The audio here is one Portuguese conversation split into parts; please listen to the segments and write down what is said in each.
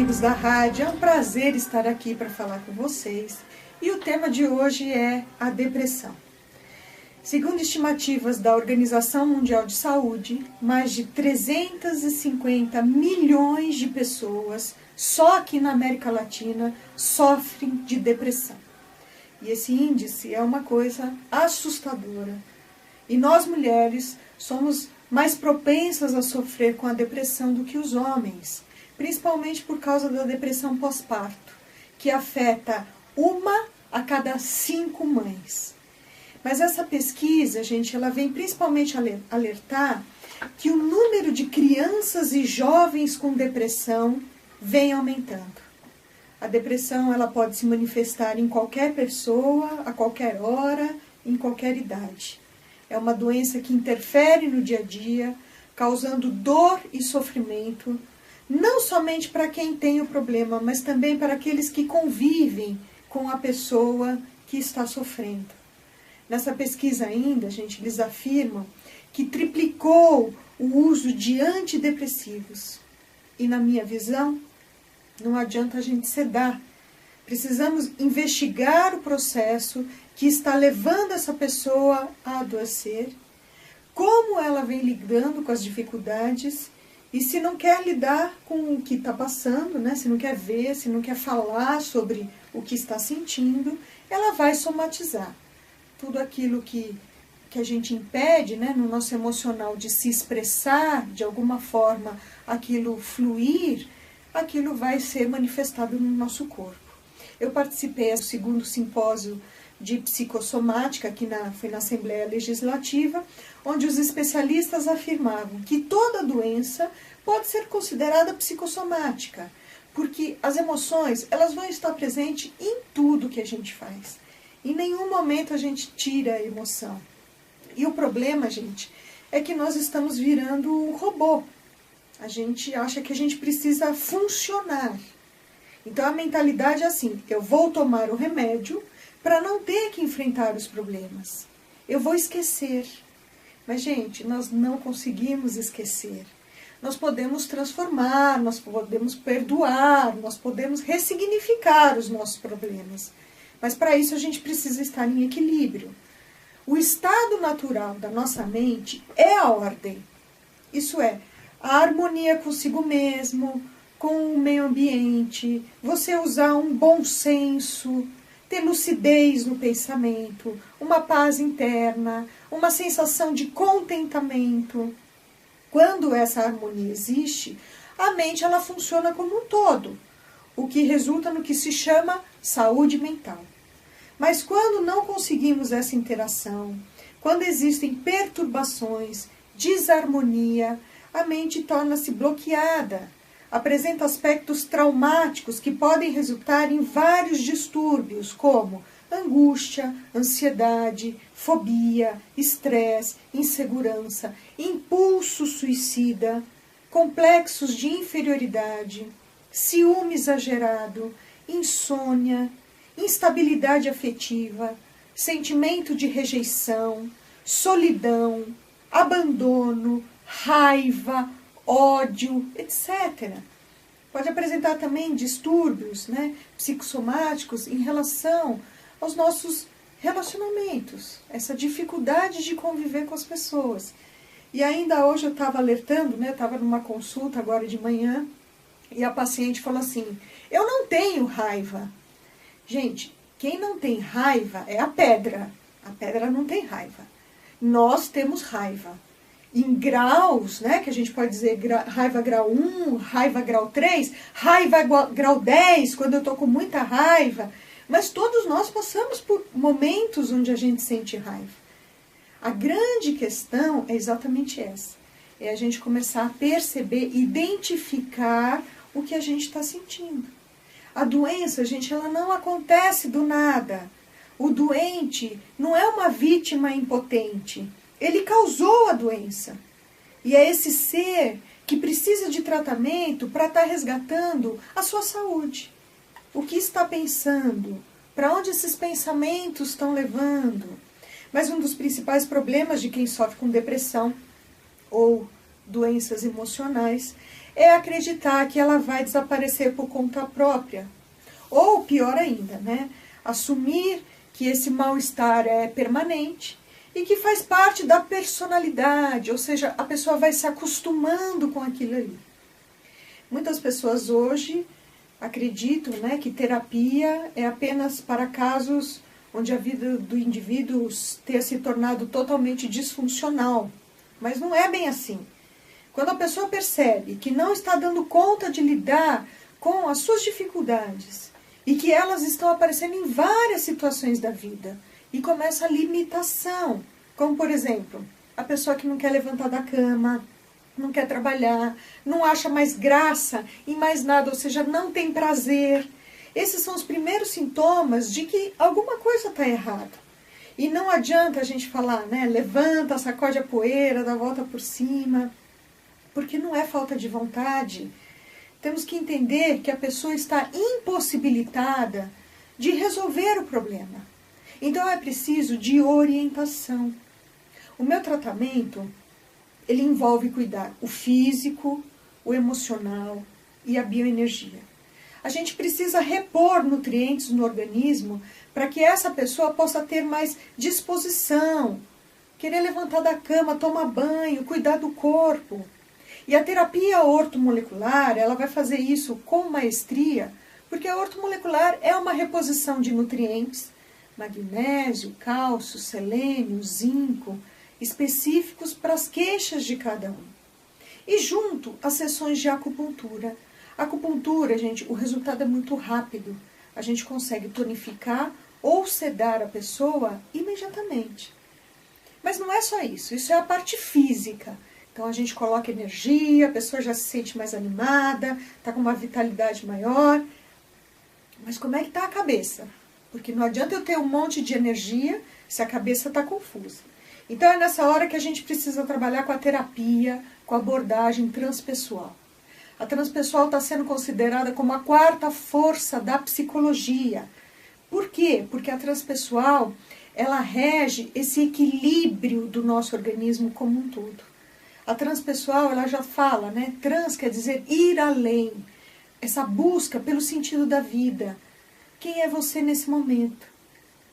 amigos da rádio, é um prazer estar aqui para falar com vocês. E o tema de hoje é a depressão. Segundo estimativas da Organização Mundial de Saúde, mais de 350 milhões de pessoas, só aqui na América Latina, sofrem de depressão. E esse índice é uma coisa assustadora. E nós, mulheres, somos mais propensas a sofrer com a depressão do que os homens, principalmente por causa da depressão pós-parto, que afeta 1 a cada 5 mães. Mas essa pesquisa, gente, ela vem principalmente alertar que o número de crianças e jovens com depressão vem aumentando. A depressão, ela pode se manifestar em qualquer pessoa, a qualquer hora, em qualquer idade. É uma doença que interfere no dia a dia, causando dor e sofrimento, não somente para quem tem o problema, mas também para aqueles que convivem com a pessoa que está sofrendo. Nessa pesquisa ainda, gente, eles afirmam que triplicou o uso de antidepressivos. E na minha visão, não adianta a gente sedar. Precisamos investigar o processo que está levando essa pessoa a adoecer, como ela vem lidando com as dificuldades, e se não quer lidar com o que está passando, né? Se não quer ver, se não quer falar sobre o que está sentindo, ela vai somatizar. Tudo aquilo que a gente impede, né, no nosso emocional de se expressar, de alguma forma, aquilo fluir, aquilo vai ser manifestado no nosso corpo. Eu participei do 2º simpósio de psicossomática, que foi na Assembleia Legislativa, onde os especialistas afirmavam que toda doença pode ser considerada psicossomática, porque as emoções, elas vão estar presentes em tudo que a gente faz. Em nenhum momento a gente tira a emoção. E o problema, gente, é que nós estamos virando um robô. A gente acha que a gente precisa funcionar. Então a mentalidade é assim: eu vou tomar o remédio para não ter que enfrentar os problemas. Eu vou esquecer. Mas, gente, nós não conseguimos esquecer. Nós podemos transformar, nós podemos perdoar, nós podemos ressignificar os nossos problemas. Mas para isso a gente precisa estar em equilíbrio. O estado natural da nossa mente é a ordem. Isso é, a harmonia consigo mesmo, com o meio ambiente, você usar um bom senso, ter lucidez no pensamento, uma paz interna, uma sensação de contentamento. Quando essa harmonia existe, a mente ela funciona como um todo, o que resulta no que se chama saúde mental. Mas quando não conseguimos essa interação, quando existem perturbações, desarmonia, a mente torna-se bloqueada, apresenta aspectos traumáticos que podem resultar em vários distúrbios, como angústia, ansiedade, fobia, estresse, insegurança, impulso suicida, complexos de inferioridade, ciúme exagerado, insônia, instabilidade afetiva, sentimento de rejeição, solidão, abandono, raiva, ódio, etc. Pode apresentar também distúrbios, né, psicossomáticos em relação aos nossos relacionamentos, essa dificuldade de conviver com as pessoas. E ainda hoje eu estava alertando, né, eu estava numa consulta agora de manhã, e a paciente falou assim: eu não tenho raiva. Gente, quem não tem raiva é a pedra. A pedra não tem raiva. Nós temos raiva. Em graus, né, que a gente pode dizer raiva grau 1, raiva grau 3, raiva grau 10, quando eu estou com muita raiva. Mas todos nós passamos por momentos onde a gente sente raiva. A grande questão é exatamente essa. É a gente começar a perceber, identificar o que a gente está sentindo. A doença, gente, ela não acontece do nada. O doente não é uma vítima impotente. Ele causou a doença. E é esse ser que precisa de tratamento para estar resgatando a sua saúde. O que está pensando? Para onde esses pensamentos estão levando? Mas um dos principais problemas de quem sofre com depressão ou doenças emocionais é acreditar que ela vai desaparecer por conta própria. Ou, pior ainda, né? Assumir que esse mal-estar é permanente e que faz parte da personalidade, ou seja, a pessoa vai se acostumando com aquilo ali. Muitas pessoas hoje acreditam, né, que terapia é apenas para casos onde a vida do indivíduo tenha se tornado totalmente disfuncional. Mas não é bem assim. Quando a pessoa percebe que não está dando conta de lidar com as suas dificuldades e que elas estão aparecendo em várias situações da vida e começa a limitação, como por exemplo, a pessoa que não quer levantar da cama, não quer trabalhar, não acha mais graça em mais nada, ou seja, não tem prazer. Esses são os primeiros sintomas de que alguma coisa está errada. E não adianta a gente falar, né, levanta, sacode a poeira, dá a volta por cima, porque não é falta de vontade. Temos que entender que a pessoa está impossibilitada de resolver o problema. Então é preciso de orientação. O meu tratamento, ele envolve cuidar o físico, o emocional e a bioenergia. A gente precisa repor nutrientes no organismo para que essa pessoa possa ter mais disposição, querer levantar da cama, tomar banho, cuidar do corpo. E a terapia ortomolecular, ela vai fazer isso com maestria, porque a ortomolecular é uma reposição de nutrientes, magnésio, cálcio, selênio, zinco, específicos para as queixas de cada um. E junto às sessões de acupuntura. Acupuntura, gente, o resultado é muito rápido. A gente consegue tonificar ou sedar a pessoa imediatamente. Mas não é só isso, isso é a parte física. Então a gente coloca energia, a pessoa já se sente mais animada, está com uma vitalidade maior. Mas como é que está a cabeça? Porque não adianta eu ter um monte de energia se a cabeça está confusa. Então é nessa hora que a gente precisa trabalhar com a terapia, com a abordagem transpessoal. A transpessoal está sendo considerada como a quarta força da psicologia. Por quê? Porque a transpessoal, ela rege esse equilíbrio do nosso organismo como um todo. A transpessoal, ela já fala, né? Trans quer dizer ir além. Essa busca pelo sentido da vida. Quem é você nesse momento?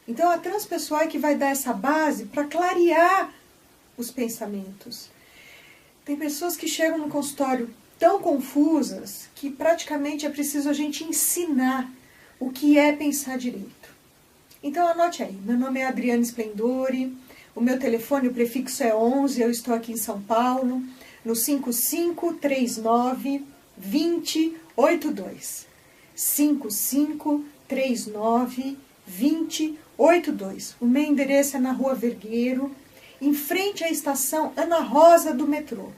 Então, a transpessoal é que vai dar essa base para clarear os pensamentos. Tem pessoas que chegam no consultório tão confusas que praticamente é preciso a gente ensinar o que é pensar direito. Então, anote aí. Meu nome é Adriana Splendori. O meu telefone, o prefixo é 11, eu estou aqui em São Paulo, no 5539-2082. 5539-2082. O meu endereço é na Rua Vergueiro, em frente à estação Ana Rosa do metrô.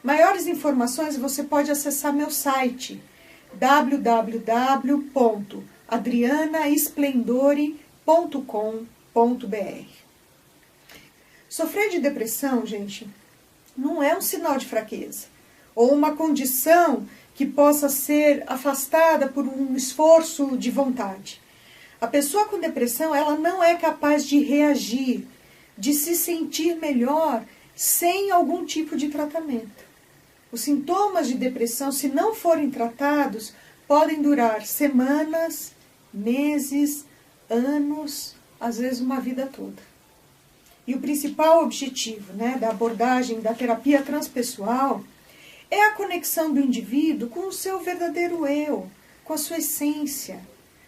Maiores informações você pode acessar meu site www.adrianaesplendori.com.br. Sofrer de depressão, gente, não é um sinal de fraqueza ou uma condição que possa ser afastada por um esforço de vontade. A pessoa com depressão, ela não é capaz de reagir, de se sentir melhor sem algum tipo de tratamento. Os sintomas de depressão, se não forem tratados, podem durar semanas, meses, anos, às vezes uma vida toda. E o principal objetivo, né, da abordagem da terapia transpessoal é a conexão do indivíduo com o seu verdadeiro eu, com a sua essência.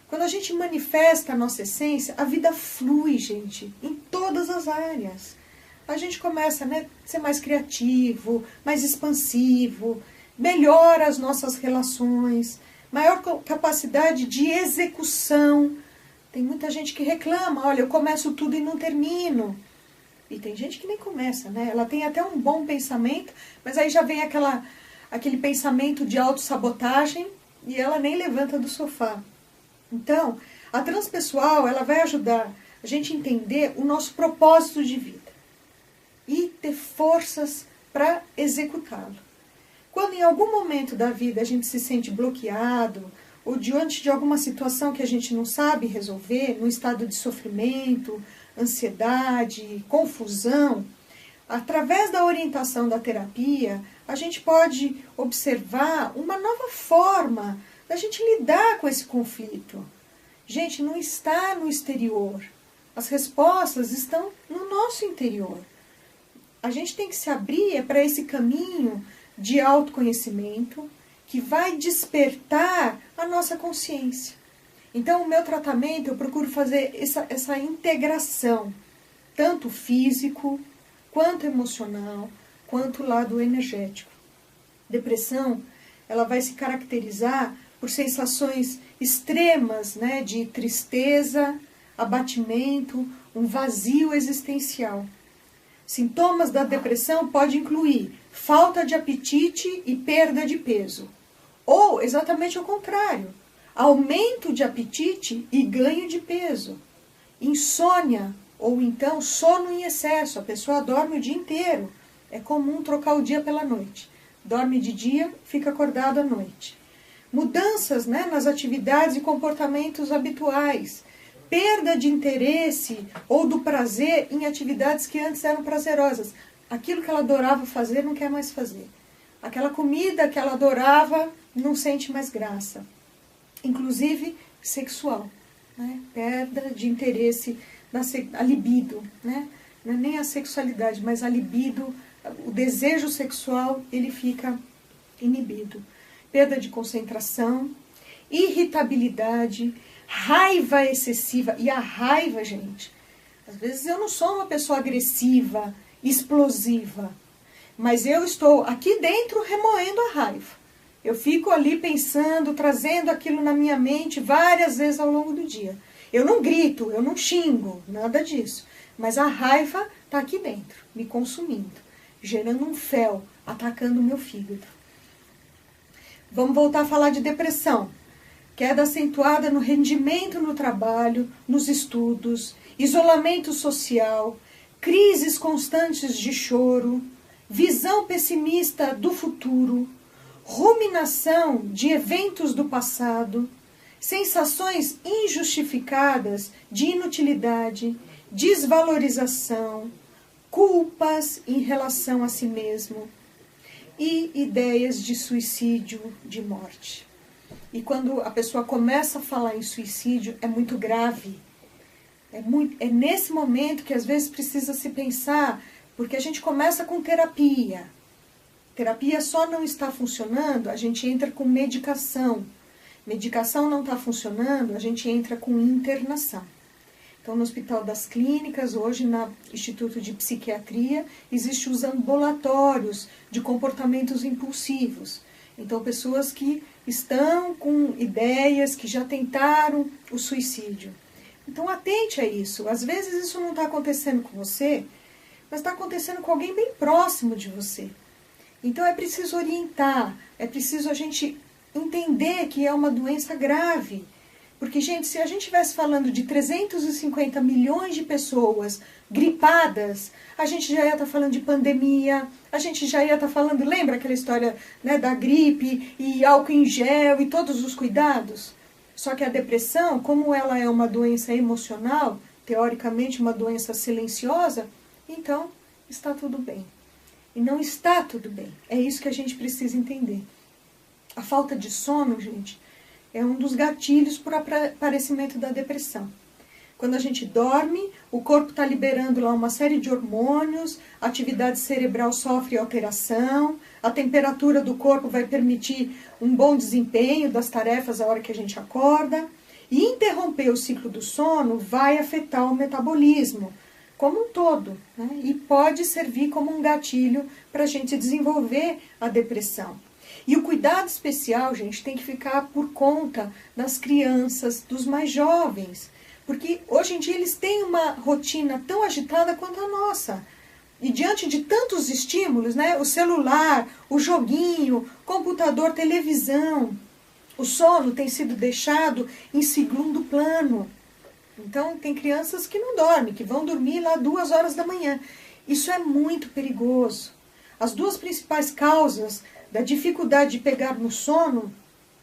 Quando a gente manifesta a nossa essência, a vida flui, gente, em todas as áreas. A gente começa, né, a ser mais criativo, mais expansivo, melhora as nossas relações, maior capacidade de execução. Tem muita gente que reclama, olha, eu começo tudo e não termino. E tem gente que nem começa, né? Ela tem até um bom pensamento, mas aí já vem aquele pensamento de autossabotagem e ela nem levanta do sofá. Então, a transpessoal, ela vai ajudar a gente a entender o nosso propósito de vida e ter forças para executá-lo. Quando em algum momento da vida a gente se sente bloqueado ou diante de alguma situação que a gente não sabe resolver, num estado de sofrimento, ansiedade, confusão, Através da orientação da terapia, a gente pode observar uma nova forma da gente lidar com esse conflito. Gente, não está no exterior. As respostas estão no nosso interior. A gente tem que se abrir para esse caminho de autoconhecimento que vai despertar a nossa consciência. Então, o meu tratamento, eu procuro fazer essa integração, tanto físico, quanto emocional, quanto o lado energético. Depressão, ela vai se caracterizar por sensações extremas, né, de tristeza, abatimento, um vazio existencial. Sintomas da depressão podem incluir falta de apetite e perda de peso. Ou, exatamente ao contrário, aumento de apetite e ganho de peso. Insônia, ou então sono em excesso. A pessoa dorme o dia inteiro. É comum trocar o dia pela noite. Dorme de dia, fica acordado à noite. Mudanças, né, nas atividades e comportamentos habituais. Perda de interesse ou do prazer em atividades que antes eram prazerosas. Aquilo que ela adorava fazer, não quer mais fazer. Aquela comida que ela adorava, não sente mais graça. Inclusive sexual. Né? Perda de interesse, a libido. Né? Não é nem a sexualidade, mas a libido, o desejo sexual, ele fica inibido. Perda de concentração, irritabilidade, raiva excessiva. E a raiva, gente, às vezes eu não sou uma pessoa agressiva, explosiva, mas eu estou aqui dentro remoendo a raiva. Eu fico ali pensando, trazendo aquilo na minha mente várias vezes ao longo do dia. Eu não grito, eu não xingo, nada disso. Mas a raiva está aqui dentro, me consumindo, gerando um fel, atacando o meu fígado. Vamos voltar a falar de depressão. Queda acentuada no rendimento no trabalho, nos estudos, isolamento social, crises constantes de choro, visão pessimista do futuro, ruminação de eventos do passado, sensações injustificadas de inutilidade, desvalorização, culpas em relação a si mesmo e ideias de suicídio, de morte. E quando a pessoa começa a falar em suicídio, é muito grave. É nesse momento que às vezes precisa se pensar, porque a gente começa com terapia. Terapia só não está funcionando, a gente entra com medicação. Medicação não está funcionando, a gente entra com internação. Então, no Hospital das Clínicas, hoje no Instituto de Psiquiatria, existem os ambulatórios de comportamentos impulsivos. Então, pessoas que estão com ideias, que já tentaram o suicídio. Então, atente a isso. Às vezes isso não está acontecendo com você, mas está acontecendo com alguém bem próximo de você. Então, é preciso orientar, é preciso a gente entender que é uma doença grave. Porque, gente, se a gente estivesse falando de 350 milhões de pessoas gripadas, a gente já ia estar falando de pandemia, a gente já ia estar falando, lembra aquela história, né, da gripe e álcool em gel e todos os cuidados? Só que a depressão, como ela é uma doença emocional, teoricamente uma doença silenciosa, então está tudo bem. E não está tudo bem. É isso que a gente precisa entender. A falta de sono, gente, é um dos gatilhos para o aparecimento da depressão. Quando a gente dorme, o corpo está liberando lá uma série de hormônios, a atividade cerebral sofre alteração, a temperatura do corpo vai permitir um bom desempenho das tarefas a hora que a gente acorda. E interromper o ciclo do sono vai afetar o metabolismo como um todo, né? E pode servir como um gatilho para a gente desenvolver a depressão. E o cuidado especial, gente, tem que ficar por conta das crianças, dos mais jovens. Porque hoje em dia eles têm uma rotina tão agitada quanto a nossa. E diante de tantos estímulos, né, o celular, o joguinho, computador, televisão, o sono tem sido deixado em segundo plano. Então, tem crianças que não dormem, que vão dormir lá 2 horas da manhã. Isso é muito perigoso. As duas principais causas da dificuldade de pegar no sono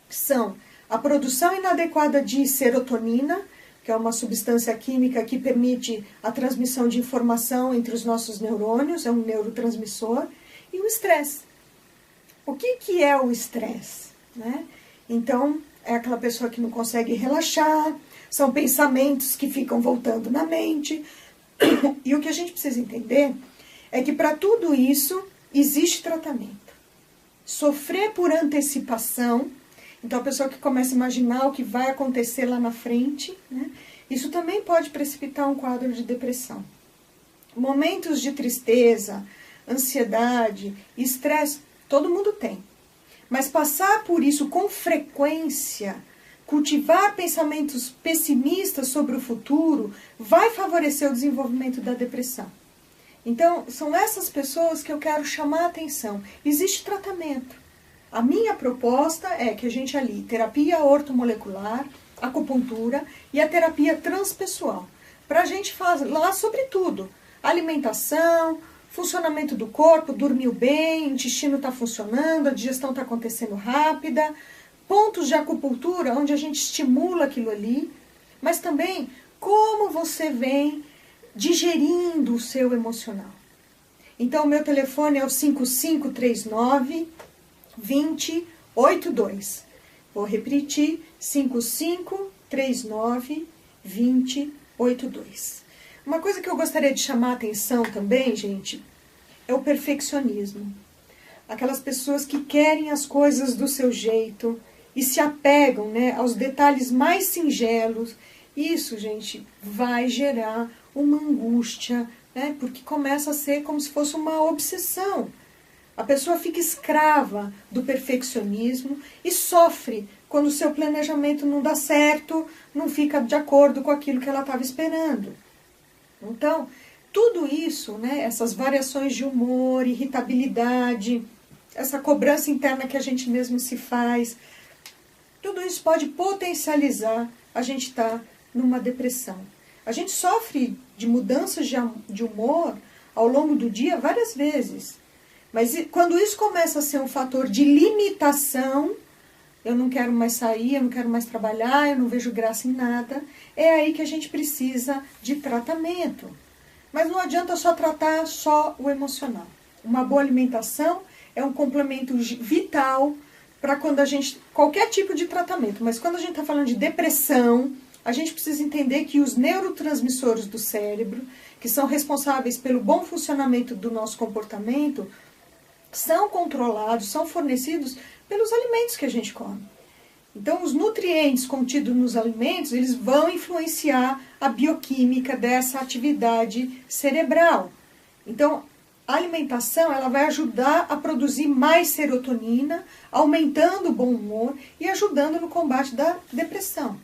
são a produção inadequada de serotonina, que que é uma substância química que permite a transmissão de informação entre os nossos neurônios, é um neurotransmissor, e o estresse. O que é o estresse, né? Então, é aquela pessoa que não consegue relaxar, são pensamentos que ficam voltando na mente. E o que a gente precisa entender é que para tudo isso existe tratamento. Sofrer por antecipação, então a pessoa que começa a imaginar o que vai acontecer lá na frente, né? Isso também pode precipitar um quadro de depressão. Momentos de tristeza, ansiedade, estresse, todo mundo tem. Mas passar por isso com frequência, cultivar pensamentos pessimistas sobre o futuro, vai favorecer o desenvolvimento da depressão. Então, são essas pessoas que eu quero chamar a atenção. Existe tratamento. A minha proposta é que a gente alie terapia ortomolecular, acupuntura e a terapia transpessoal. Para a gente falar sobre tudo. Alimentação, funcionamento do corpo, dormiu bem, o intestino está funcionando, a digestão está acontecendo rápida, pontos de acupuntura onde a gente estimula aquilo ali, mas também como você vem digerindo o seu emocional. Então, o meu telefone é o 5539-2082. Vou repetir, 5539-2082. Uma coisa que eu gostaria de chamar a atenção também, gente, é o perfeccionismo. Aquelas pessoas que querem as coisas do seu jeito e se apegam, né, aos detalhes mais singelos. Isso, gente, vai gerar uma angústia, né, porque começa a ser como se fosse uma obsessão. A pessoa fica escrava do perfeccionismo e sofre quando o seu planejamento não dá certo, não fica de acordo com aquilo que ela estava esperando. Então, tudo isso, né, essas variações de humor, irritabilidade, essa cobrança interna que a gente mesmo se faz, tudo isso pode potencializar a gente estar numa depressão. A gente sofre de mudanças de humor ao longo do dia várias vezes. Mas quando isso começa a ser um fator de limitação, eu não quero mais sair, eu não quero mais trabalhar, eu não vejo graça em nada, é aí que a gente precisa de tratamento. Mas não adianta só tratar só o emocional. Uma boa alimentação é um complemento vital para qualquer tipo de tratamento. Mas quando a gente está falando de depressão, a gente precisa entender que os neurotransmissores do cérebro, que são responsáveis pelo bom funcionamento do nosso comportamento, são controlados, são fornecidos pelos alimentos que a gente come. Então, os nutrientes contidos nos alimentos, eles vão influenciar a bioquímica dessa atividade cerebral. Então, a alimentação, ela vai ajudar a produzir mais serotonina, aumentando o bom humor e ajudando no combate da depressão.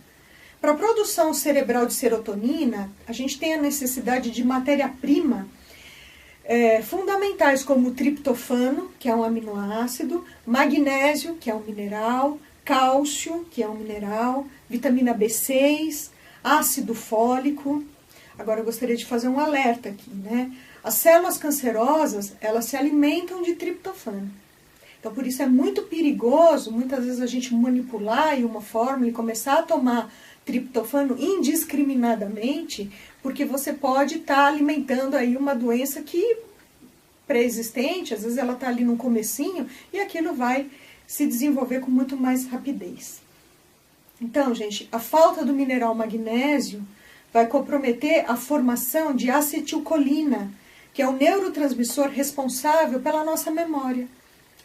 Para a produção cerebral de serotonina, a gente tem a necessidade de matéria-prima fundamentais como o triptofano, que é um aminoácido, magnésio, que é um mineral, cálcio, que é um mineral, vitamina B6, ácido fólico. Agora eu gostaria de fazer um alerta aqui, né? As células cancerosas, elas se alimentam de triptofano. Então, por isso é muito perigoso, muitas vezes, a gente manipular uma fórmula e começar a tomar triptofano indiscriminadamente, porque você pode estar alimentando aí uma doença que pré-existente, às vezes ela está ali no comecinho, e aquilo vai se desenvolver com muito mais rapidez. Então, gente, a falta do mineral magnésio vai comprometer a formação de acetilcolina, que é o neurotransmissor responsável pela nossa memória.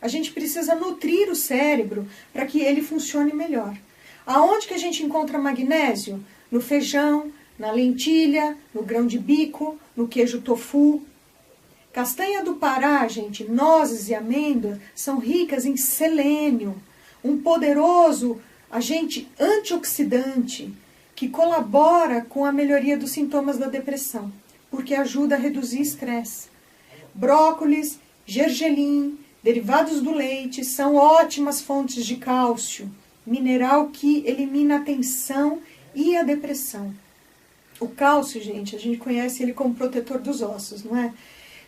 A gente precisa nutrir o cérebro para que ele funcione melhor. Aonde que a gente encontra magnésio? No feijão, na lentilha, no grão de bico, no queijo tofu. Castanha do Pará, gente, nozes e amêndoas são ricas em selênio, um poderoso agente antioxidante que colabora com a melhoria dos sintomas da depressão, porque ajuda a reduzir estresse. Brócolis, gergelim, derivados do leite são ótimas fontes de cálcio, mineral que elimina a tensão e a depressão. O cálcio, gente, a gente conhece ele como protetor dos ossos, não é?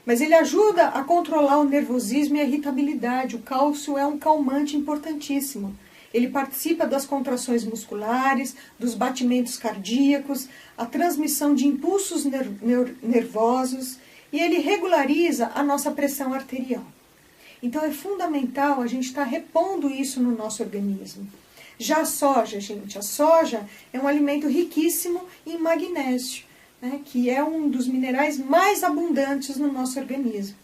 Mas ele ajuda a controlar o nervosismo e a irritabilidade. O cálcio é um calmante importantíssimo. Ele participa das contrações musculares, dos batimentos cardíacos, a transmissão de impulsos nervosos e ele regulariza a nossa pressão arterial. Então é fundamental a gente estar repondo isso no nosso organismo. Já a soja, gente, a soja é um alimento riquíssimo em magnésio, né, que é um dos minerais mais abundantes no nosso organismo.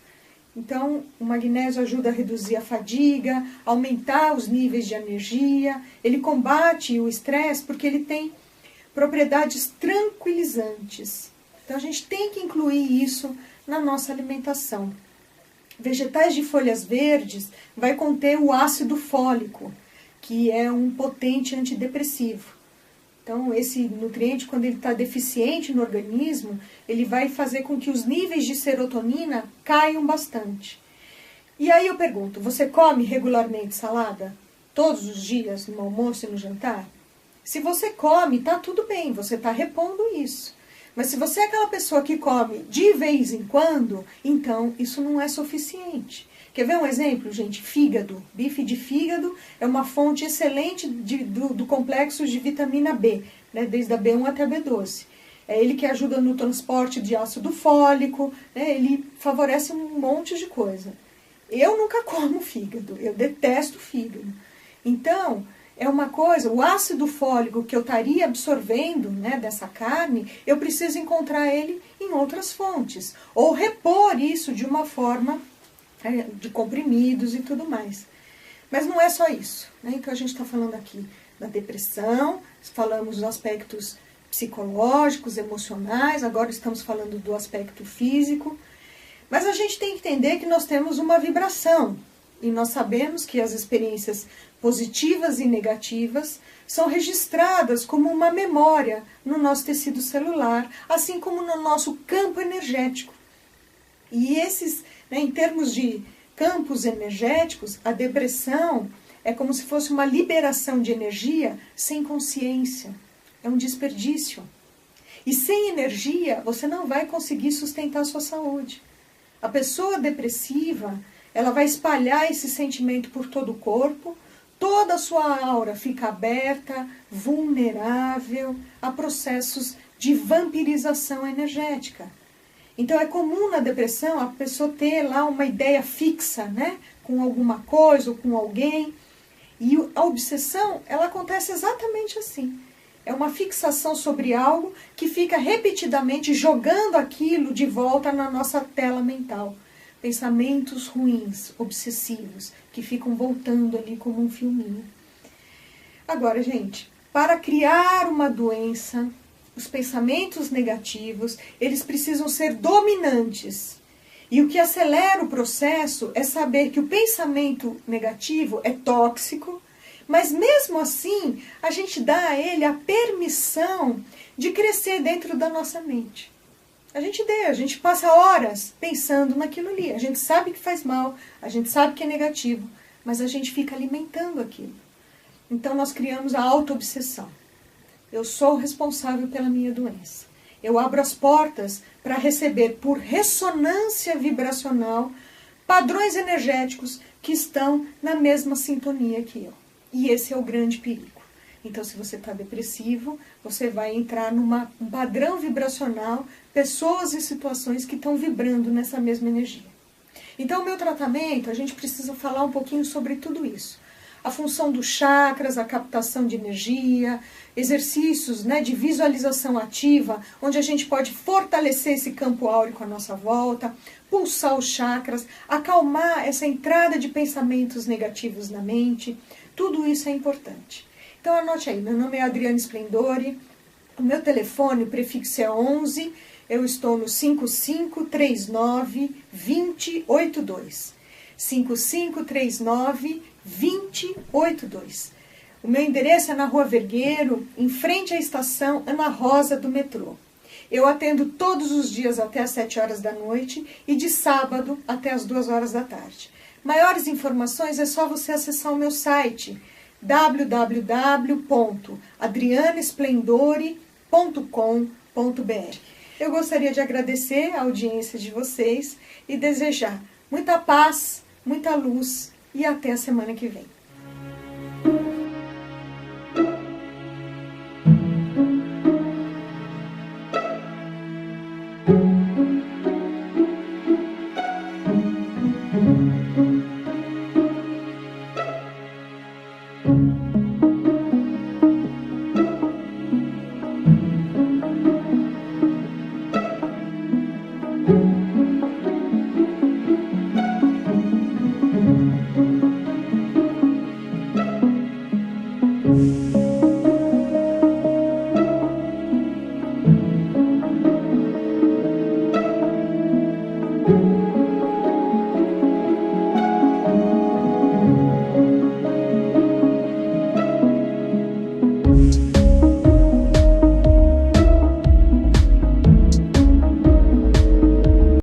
Então, o magnésio ajuda a reduzir a fadiga, aumentar os níveis de energia, ele combate o estresse porque ele tem propriedades tranquilizantes. Então, a gente tem que incluir isso na nossa alimentação. Vegetais de folhas verdes vai conter o ácido fólico, que é um potente antidepressivo. Então, esse nutriente, quando ele está deficiente no organismo, ele vai fazer com que os níveis de serotonina caiam bastante. E aí eu pergunto, você come regularmente salada? Todos os dias, no almoço e no jantar? Se você come, está tudo bem, você está repondo isso. Mas se você é aquela pessoa que come de vez em quando, então isso não é suficiente. Quer ver um exemplo, gente? Fígado. Bife de fígado é uma fonte excelente do complexo de vitamina B, né? Desde a B1 até a B12. É ele que ajuda no transporte de ácido fólico, né? Ele favorece um monte de coisa. Eu nunca como fígado, eu detesto fígado. Então, é uma coisa, o ácido fólico que eu estaria absorvendo, né, dessa carne, eu preciso encontrar ele em outras fontes. Ou repor isso de uma forma de comprimidos e tudo mais. Mas não é só isso, né? Então a gente está falando aqui da depressão, falamos dos aspectos psicológicos, emocionais, agora estamos falando do aspecto físico. Mas a gente tem que entender que nós temos uma vibração. E nós sabemos que as experiências positivas e negativas são registradas como uma memória no nosso tecido celular, assim como no nosso campo energético. E esses, né, em termos de campos energéticos, a depressão é como se fosse uma liberação de energia sem consciência. É um desperdício. E sem energia, você não vai conseguir sustentar a sua saúde. A pessoa depressiva, ela vai espalhar esse sentimento por todo o corpo, toda a sua aura fica aberta, vulnerável a processos de vampirização energética. Então é comum na depressão a pessoa ter lá uma ideia fixa, né, com alguma coisa ou com alguém. E a obsessão, ela acontece exatamente assim. É uma fixação sobre algo que fica repetidamente jogando aquilo de volta na nossa tela mental. Pensamentos ruins, obsessivos, que ficam voltando ali como um filminho. Agora, gente, para criar uma doença, os pensamentos negativos, eles precisam ser dominantes. E o que acelera o processo é saber que o pensamento negativo é tóxico, mas mesmo assim, a gente dá a ele a permissão de crescer dentro da nossa mente. A gente passa horas pensando naquilo ali. A gente sabe que faz mal, a gente sabe que é negativo, mas a gente fica alimentando aquilo. Então nós criamos a auto-obsessão. Eu sou responsável pela minha doença. Eu abro as portas para receber por ressonância vibracional padrões energéticos que estão na mesma sintonia que eu. E esse é o grande perigo. Então, se você está depressivo, você vai entrar num padrão vibracional, pessoas e situações que estão vibrando nessa mesma energia. Então, o meu tratamento, a gente precisa falar um pouquinho sobre tudo isso. A função dos chakras, a captação de energia, exercícios, né, de visualização ativa, onde a gente pode fortalecer esse campo áurico à nossa volta, pulsar os chakras, acalmar essa entrada de pensamentos negativos na mente. Tudo isso é importante. Então anote aí, meu nome é Adriana Splendori, o meu telefone, o prefixo é 11, eu estou no 5539-2082. 5539-2082. O meu endereço é na Rua Vergueiro, em frente à estação Ana Rosa do metrô. Eu atendo todos os dias até às 7 horas da noite e de sábado até às 2 horas da tarde. Maiores informações é só você acessar o meu site www.adrianesplendori.com.br. Eu gostaria de agradecer a audiência de vocês e desejar muita paz, muita luz e até a semana que vem.